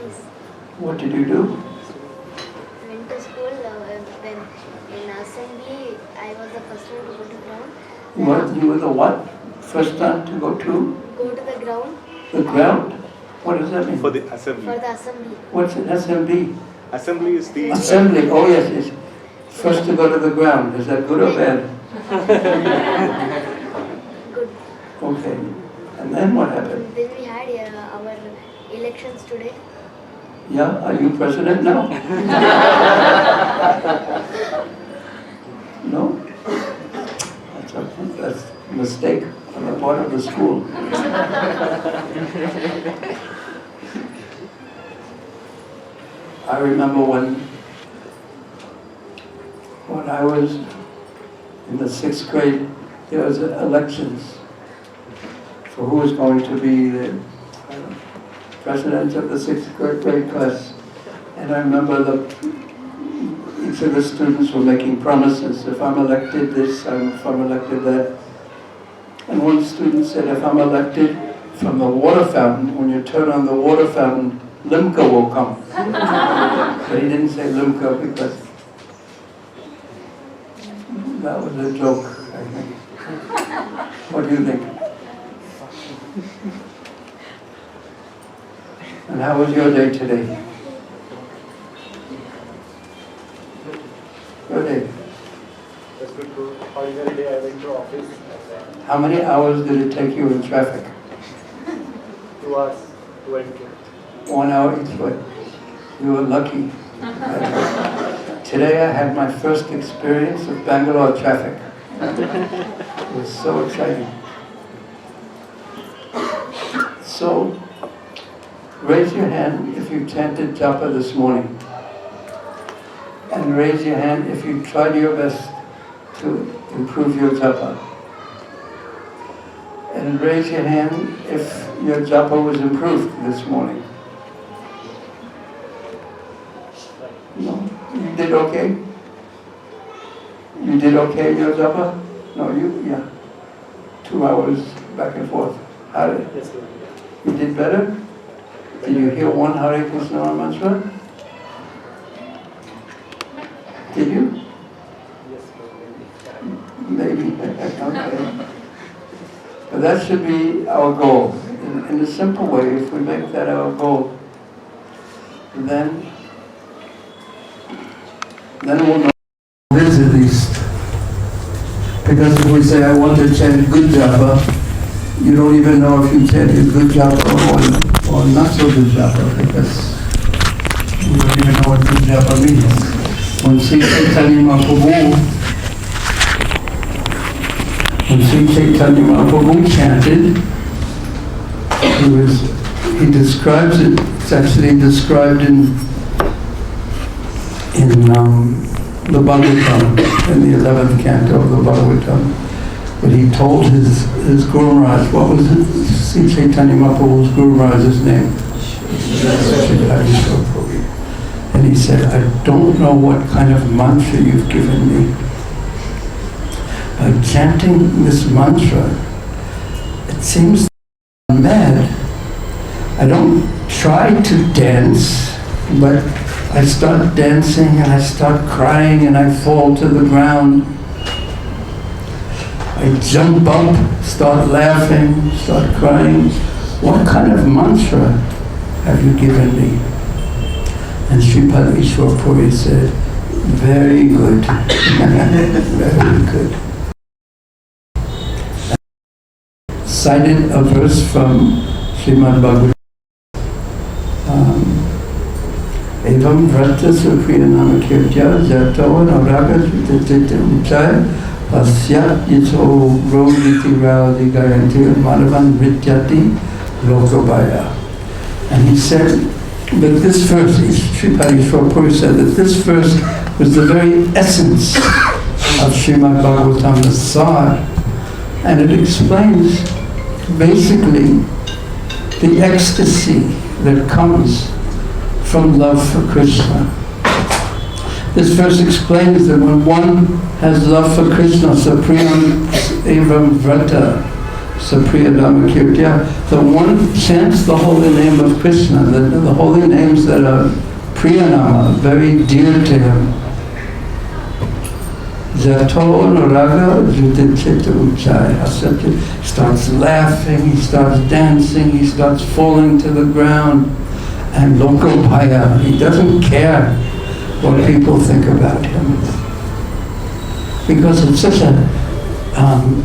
studies. What did you do? I went to school. Then in assembly, I was the first one to go to ground. What? You were the what? First one to go to? Go to the ground. The ground? What does that mean? For the assembly. For the assembly. What's an assembly? Assembly is the... Assembly, oh yes, yes. First to go to the ground. Is that good or bad? Good. Okay. And then what happened? Then we had our elections today. Yeah, are you president now? No? That's a mistake on the part of the school. I remember when I was in the 6th grade, there was elections for who was going to be the president of the 6th grade class. And I remember each of the students were making promises. If I'm elected this, if I'm elected that. And one student said, if I'm elected from the water fountain, when you turn on the water fountain, Limca will come. But he didn't say Limca because that was a joke, I think. What do you think? And how was your day today? Your day? That's good too. Ordinary day I went to office. How many hours did it take you in traffic? 2 hours to and fro. 1 hour each way. You were lucky. Today I had my first experience of Bangalore traffic. It was so exciting. So, raise your hand if you chanted Japa this morning. And raise your hand if you tried your best to improve your Japa. And raise your hand if your Japa was improved this morning. No? You did okay? You did okay in your Japa? No, yeah. 2 hours back and forth. How did? Yes, sir. You did better? Did you hear one Hare Krishna mantra? Did you? Yes, sir. Maybe. Okay. But that should be our goal. In a simple way, if we make that our goal, then we'll know this at least. Because if we say, I want to chant good Japa, you don't even know if you chanted good Japa or not so good Japa, because you don't even know what good Japa means. When Sri Chaitanya Mahaprabhu chanted, he describes it, it's actually described in the Bhagavatam, in the 11th canto of the Bhagavatam. But he told his Guru Maharaj, what was it? Sri Chaitanya Mahaprabhu's Guru Maharaj's name? And he said, I don't know what kind of mantra you've given me. By chanting this mantra, it seems I'm mad. I don't try to dance, but I start dancing and I start crying and I fall to the ground. I jump up, start laughing, start crying. What kind of mantra have you given me? And Sripad Ishwar Puri said, very good, very good. Cited a verse from Srimad Bhagavatam. Evam vrata supriya namakirtya jato naraga jititya pasyat yito roditi raudi gayanti madhavan vrityati lokabaya. And he said that this verse, Sripad Ishwar Puri said that this verse was the very essence of Srimad Bhagavatam, the Sar, and it explains basically the ecstasy that comes from love for Krishna. This verse explains that when one has love for Krishna, Sapriyam Evam Vrata, Sapriyadama Kirtya. The one chants the holy name of Krishna, the holy names that are Priyanama, very dear to him. Jato Raga Judicita Uchaya. He starts laughing, he starts dancing, he starts falling to the ground. And Lokabhaya, he doesn't care what people think about him. Because it's such an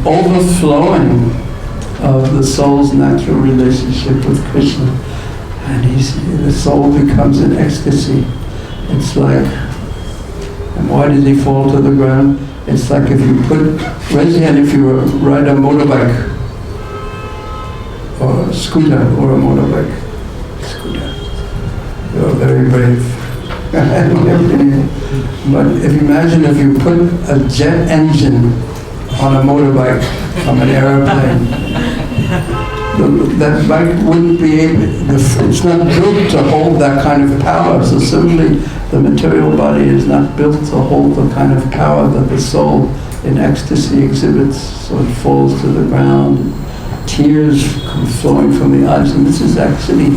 overflowing of the soul's natural relationship with Krishna. And the soul becomes in ecstasy. It's like, and why did he fall to the ground? It's like if you raise your hand if you ride a motorbike, or a scooter, or a motorbike. Scooter. You're very brave. But if you imagine if you put a jet engine on a motorbike from an airplane, that bike wouldn't be able, it's not built to hold that kind of power. So similarly, the material body is not built to hold the kind of power that the soul in ecstasy exhibits. So it falls to the ground, tears come flowing from the eyes. And this is actually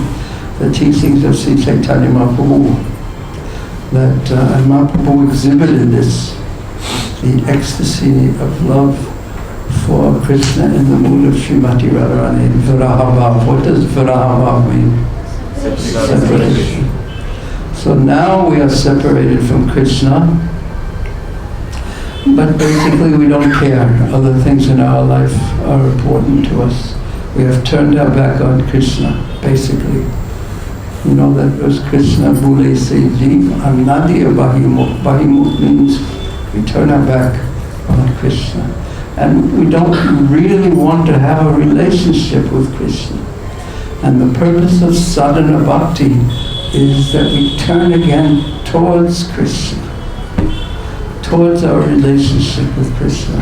the teachings of Sri Chaitanya Mahaprabhu. That Mahaprabhu exhibited this, the ecstasy of love for Krishna in the mood of Srimati Radharani. Virahavav. What does Virahavav mean? Separation. So now we are separated from Krishna, but basically we don't care. Other things in our life are important to us. We have turned our back on Krishna, basically. You know that verse, Krishna Bhule Se Jeev Annadiya Bahimukh. Bahimukh means we turn our back on Krishna. And we don't really want to have a relationship with Krishna. And the purpose of sadhana bhakti is that we turn again towards Krishna, towards our relationship with Krishna.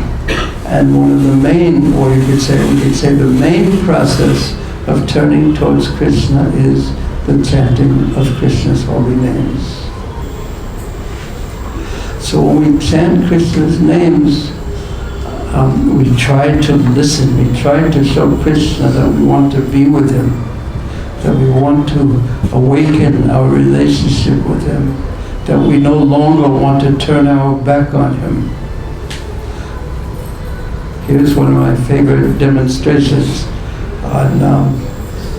And one of the main, or we could say the main process of turning towards Krishna is the chanting of Krishna's holy names. So when we chant Krishna's names, we try to listen, we try to show Krishna that we want to be with him, that we want to awaken our relationship with him, that we no longer want to turn our back on him. Here's one of my favorite demonstrations on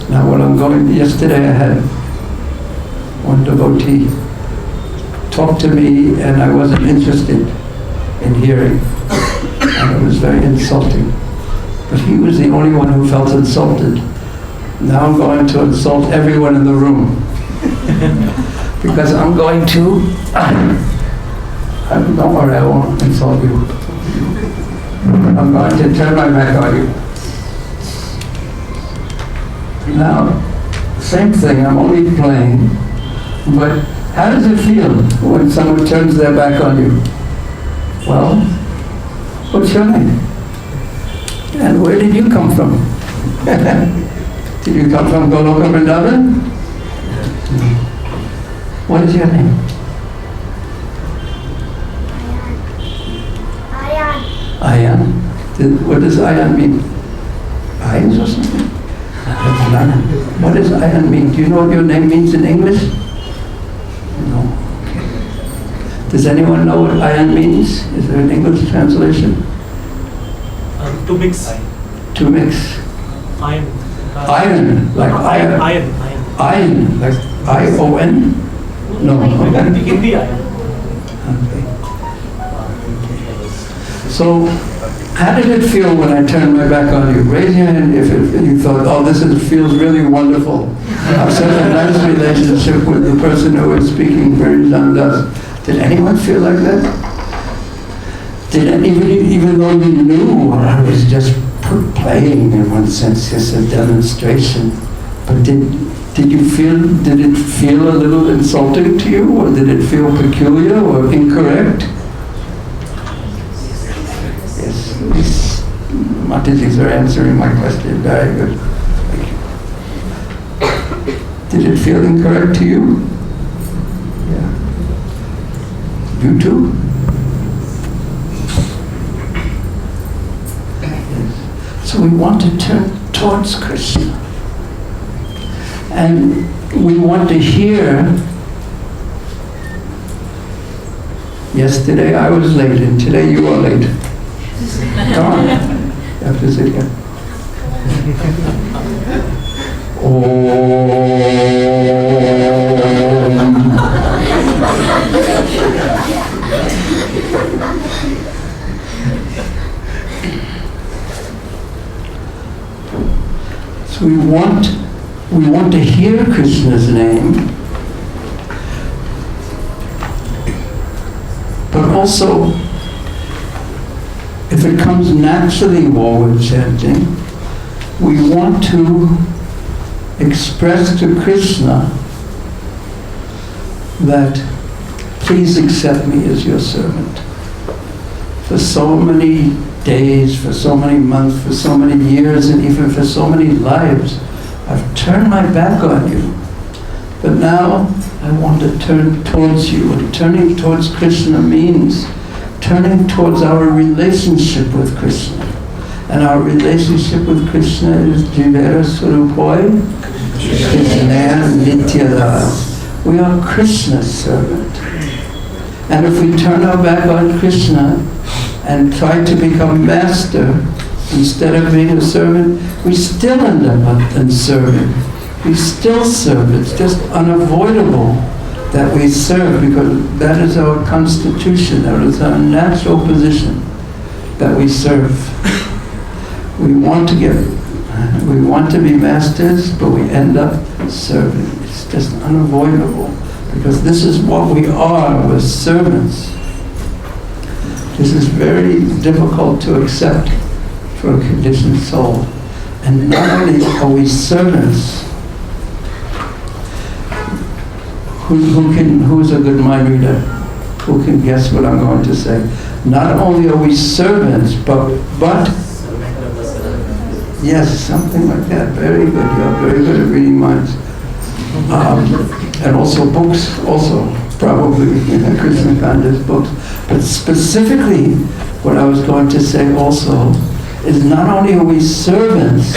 now when I'm going. Yesterday I had one devotee talk to me and I wasn't interested in hearing. And it was very insulting. But he was the only one who felt insulted. Now I'm going to insult everyone in the room. Because I'm going to... don't worry, I won't insult you. I'm going to turn my back on you. Now, same thing, I'm only playing. But how does it feel when someone turns their back on you? Well, what's your name? And where did you come from? Did you come from Goloka Vrindavan? What is your name? Ayan. What does Ayan mean? Ayans or something? What does Ayan mean? Do you know what your name means in English? No. Okay. Does anyone know what Ayan means? Is there an English translation? To mix. To mix. Iron. Iron, like iron. Iron, like I-O-N? No. Hindi iron. Okay. So, how did it feel when I turned my back on you? Raise your hand if you thought, oh, feels really wonderful. I've such a nice relationship with the person who is speaking Bhurijan does. Did anyone feel like that? Even though you knew I was just playing in one sense, just a demonstration, but did it feel a little insulting to you, or did it feel peculiar or incorrect? Yes, Mataji's are answering my question. Very good. Thank you. Did it feel incorrect to you? Yeah. You too? So we want to turn towards Krishna. And we want to hear. Yesterday I was late, and today you are late. Come on. You have to sit here. So we want to hear Krishna's name, but also, if it comes naturally while we're chanting, we want to express to Krishna that, please accept me as your servant. For so many days, for so many months, for so many years, and even for so many lives, I've turned my back on you. But now I want to turn towards you. And turning towards Krishna means turning towards our relationship with Krishna. And our relationship with Krishna is Jivera Surupoi, Krishnaya Nityada. We are Krishna's servant. And if we turn our back on Krishna and try to become master instead of being a servant, we still end up in serving. We still serve. It's just unavoidable that we serve, because that is our constitution, that is our natural position, that we serve. We want to be masters, but we end up serving. It's just unavoidable, because this is what we are, we're servants. This is very difficult to accept for a conditioned soul. And not only are we servants, who's a good mind reader? Who can guess what I'm going to say? Not only are we servants, but yes, something like that. Very good. You're very good at reading minds. And also books, also probably Krishna Kanda's books. But specifically, what I was going to say also is, not only are we servants,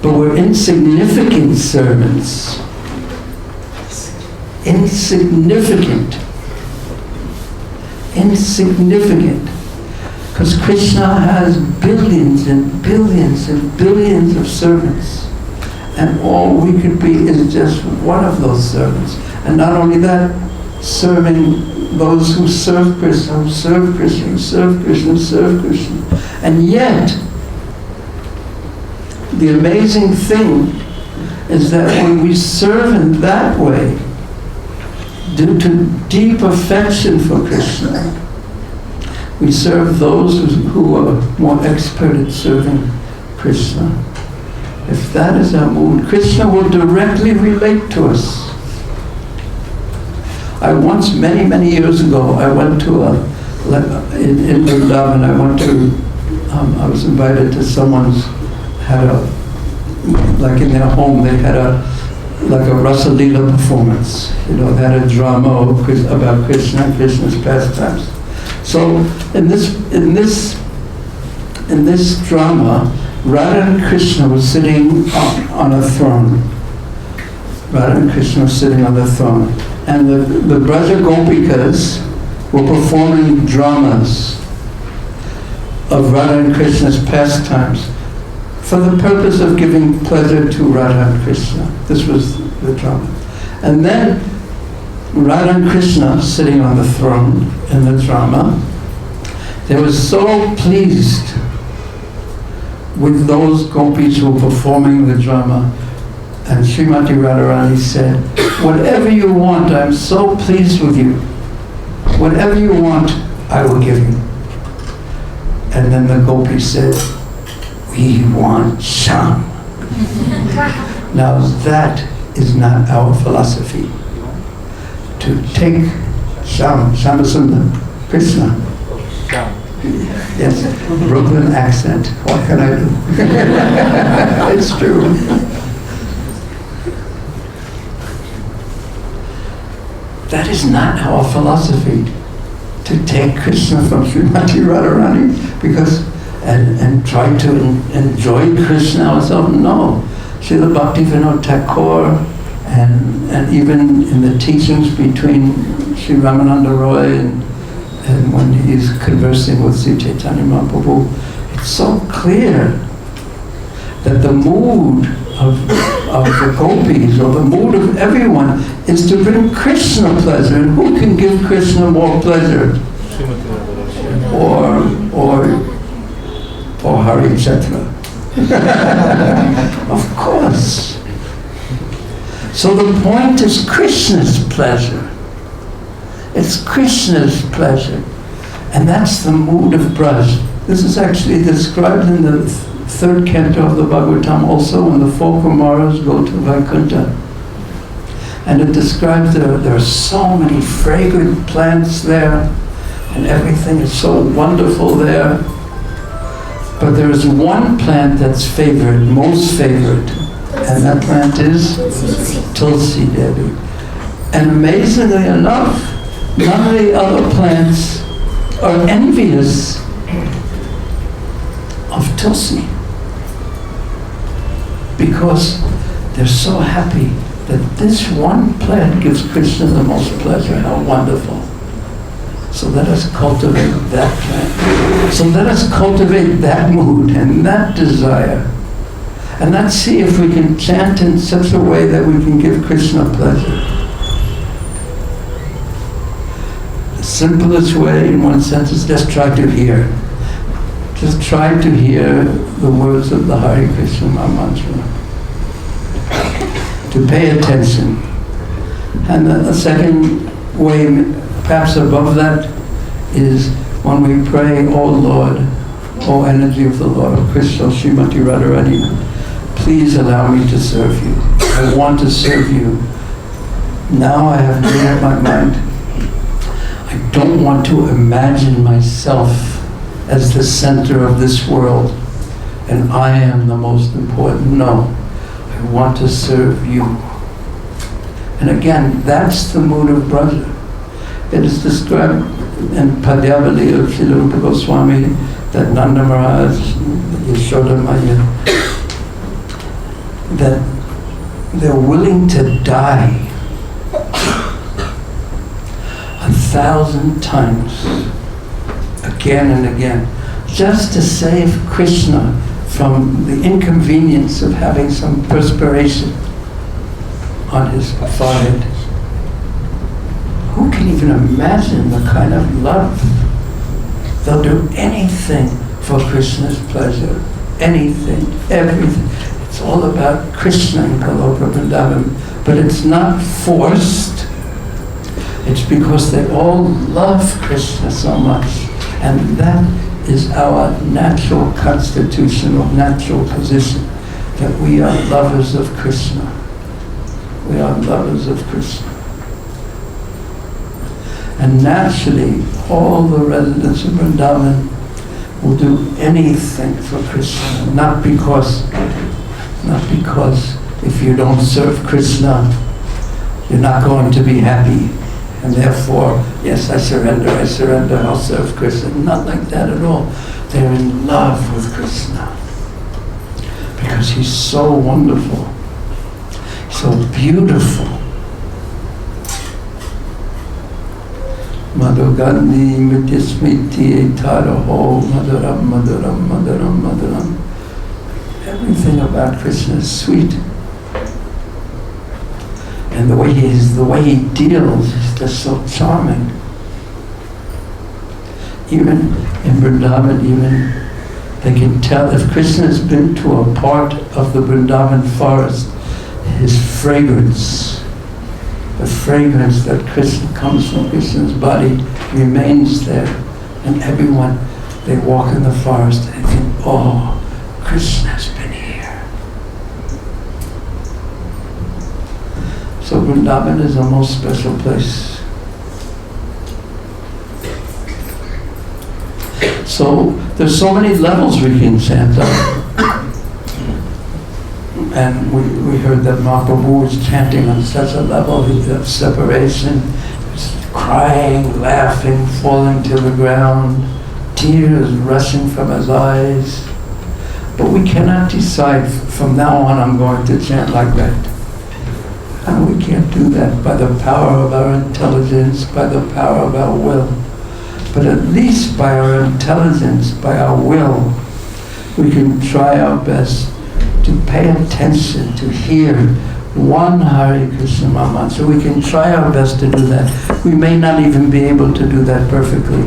but we're insignificant servants. Insignificant. Because Krishna has billions and billions and billions of servants. And all we could be is just one of those servants. And not only that, serving those who serve Krishna, who serve Krishna, who serve Krishna, who serve Krishna. And yet, the amazing thing is that when we serve in that way, due to deep affection for Krishna, we serve those who are more expert at serving Krishna. If that is our mood, Krishna will directly relate to us. I once, many years ago, I went to in Vrindavan, I was invited to someone's, like in their home, they had like a Rasa Leela performance. You know, they had a drama about Krishna and Krishna's pastimes. So in this drama, Radha and Krishna were sitting on a throne. Radha and Krishna were sitting on the throne. And the Braja Gopikas were performing dramas of Radha and Krishna's pastimes for the purpose of giving pleasure to Radha and Krishna. This was the drama. And then Radha and Krishna, sitting on the throne in the drama, they were so pleased with those gopis who were performing the drama. And Srimati Radharani said, whatever you want, I'm so pleased with you. Whatever you want, I will give you. And then the gopis said, we want Sham. Now that is not our philosophy. To take Sham, Shamasundar, Krishna. Yes, Brooklyn accent. What can I do? It's true. That is not our philosophy, to take Krishna from Srimati Radharani, because and try to enjoy Krishna ourselves. No. Srila Bhaktivinoda Thakur and even in the teachings between Sri Ramananda Roy and when he's conversing with Sri Chaitanya Mahaprabhu, it's so clear that the mood of the gopis, or the mood of everyone, is to bring Krishna pleasure. And who can give Krishna more pleasure? Or Hari, etc. Of course. So the point is Krishna's pleasure. It's Krishna's pleasure. And that's the mood of Braj. This is actually described in the third canto of the Bhagavatam also, when the four Kumaras go to Vaikuntha. And it describes there are so many fragrant plants there, and everything is so wonderful there. But there is one plant that's favored, most favored, and that plant is Tulsi Devi. And amazingly enough, none of the other plants are envious of Tulsi, because they're so happy that this one plant gives Krishna the most pleasure. How wonderful. So let us cultivate that plant. So let us cultivate that mood and that desire. And let's see if we can chant in such a way that we can give Krishna pleasure. The simplest way, in one sense, is just try to hear. Just try to hear the words of the Hare Krishna mantra. To pay attention. And the second way, perhaps above that, is when we pray, "O Lord, O energy of the Lord of Krishna, Srimati Radharani, please allow me to serve you. I want to serve you. Now I have made up my mind. I don't want to imagine myself as the center of this world and I am the most important. No, I want to serve you." And again, that's the mood of Braja. It is described in Padyavali of Srila Rupa Goswami that Nanda Maharaj, Yashoda Maya, that they're willing to die 1,000 times, again and again, just to save Krishna from the inconvenience of having some perspiration on his forehead. Who can even imagine the kind of love? They'll do anything for Krishna's pleasure. Anything, everything. It's all about Krishna in Goloka Vrindavan. But it's not forced. It's because they all love Krishna so much. And that is our natural constitution or natural position, that we are lovers of Krishna. We are lovers of Krishna. And naturally, all the residents of Vrindavan will do anything for Krishna. Not because if you don't serve Krishna, you're not going to be happy. And therefore, yes, I surrender, I'll serve Krishna. Not like that at all. They're in love with Krishna. Because he's so wonderful, so beautiful. Madhugandhi Mityasmiti Etaraho Madhuram Madhuram Madhuram Madhuram. Everything about Krishna is sweet. And the way he deals is just so charming. Even in Vrindavan, they can tell if Krishna has been to a part of the Vrindavan forest, his fragrance, the fragrance that Krishna comes from Krishna's body remains there. And everyone, they walk in the forest and think, oh, Krishna's been here. So Vrindavan is a most special place. So there's so many levels we can chant on. And we heard that Mahaprabhu was chanting on such a level of separation, crying, laughing, falling to the ground, tears rushing from his eyes. But we cannot decide, from now on I'm going to chant like that. And we can't do that by the power of our intelligence, by the power of our will. But at least by our intelligence, by our will, we can try our best to pay attention, to hear one Hare Krishna Maha. So we can try our best to do that. We may not even be able to do that perfectly.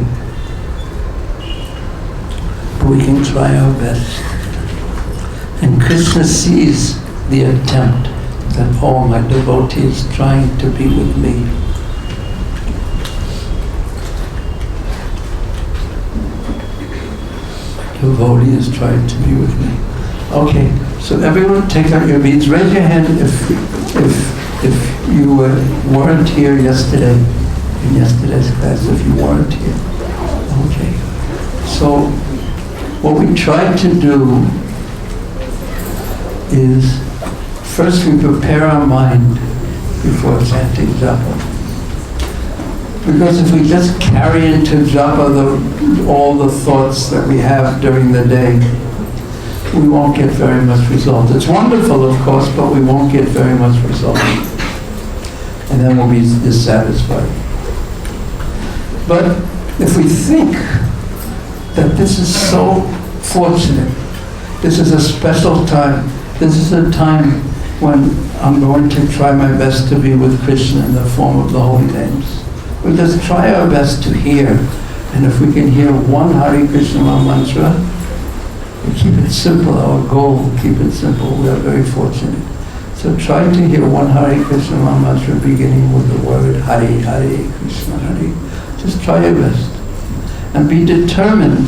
But we can try our best. And Krishna sees the attempt that, oh, my devotee is trying to be with me. Devotee is trying to be with me. Okay, so everyone take out your beads. Raise your hand if you weren't here yesterday, in yesterday's class, if you weren't here. Okay, so what we try to do is first we prepare our mind before chanting Japa. Because if we just carry into Japa all the thoughts that we have during the day, we won't get very much result. It's wonderful, of course, but we won't get very much result. And then we'll be dissatisfied. But if we think that this is so fortunate, this is a special time, this is a time when I'm going to try my best to be with Krishna in the form of the holy names. We'll just try our best to hear. And if we can hear one Hare Krishna mantra, we keep it simple, our goal, keep it simple. We are very fortunate. So try to hear one Hare Krishna mantra beginning with the word Hare, Hare Krishna, Hare. Just try your best. And be determined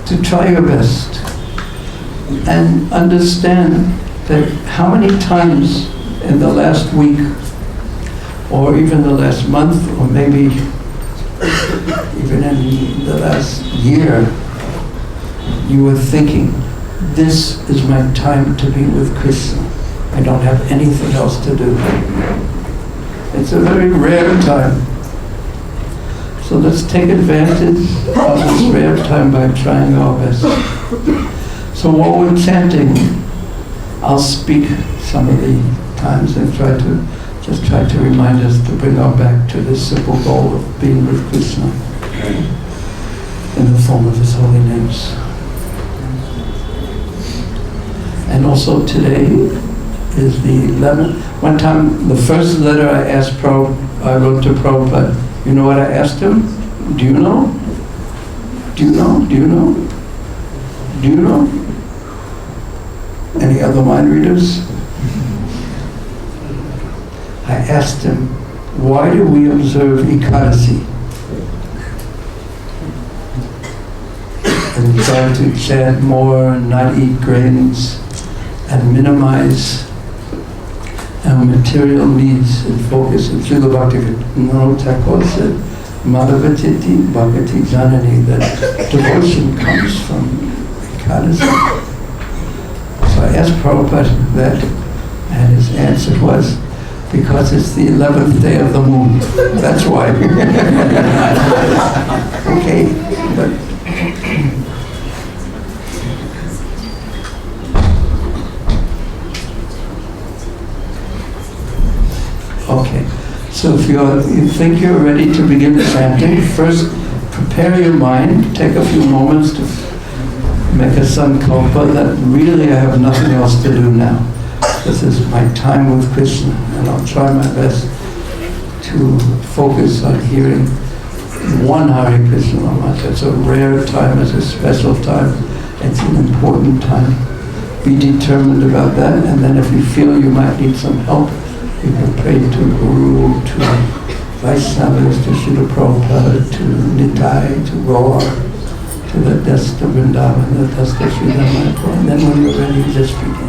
to try your best. And understand that how many times in the last week, or even the last month, or maybe even in the last year, you were thinking, this is my time to be with Krishna. I don't have anything else to do. It's a very rare time. So let's take advantage of this rare time by trying our best. So while we're chanting, I'll speak some of the times and try to remind us to bring our back to this simple goal of being with Krishna in the form of His holy names. And also today is the 11th. One time, the first letter I wrote to Prabhupada, you know what I asked him? Do you know? Do you know? Do you know? Do you know? Any other mind readers? I asked him, why do we observe Ekadasi? And try to chant more and not eat grains and minimize our material needs and focus. And Srila Bhaktivinoda Thakur said, Madhavatiti Bhagati Janani, that devotion comes from Ekadasi. So I asked Prabhupada that, and his answer was, because it's the 11th day of the moon. That's why. Okay. Okay. So if you think you're ready to begin chanting, first prepare your mind, take a few moments to make a sankalpa that really I have nothing else to do now. This is my time with Krishna, and I'll try my best to focus on hearing one Hare Krishna mantra. It's a rare time, it's a special time, it's an important time. Be determined about that, and then if you feel you might need some help, you can pray to Guru, to Vaishnavas, to Srila Prabhupada, to Nitai, to Gaur, to the dust of Vrindavan, the dust of Sri Damayapur, and then when you're ready, just begin.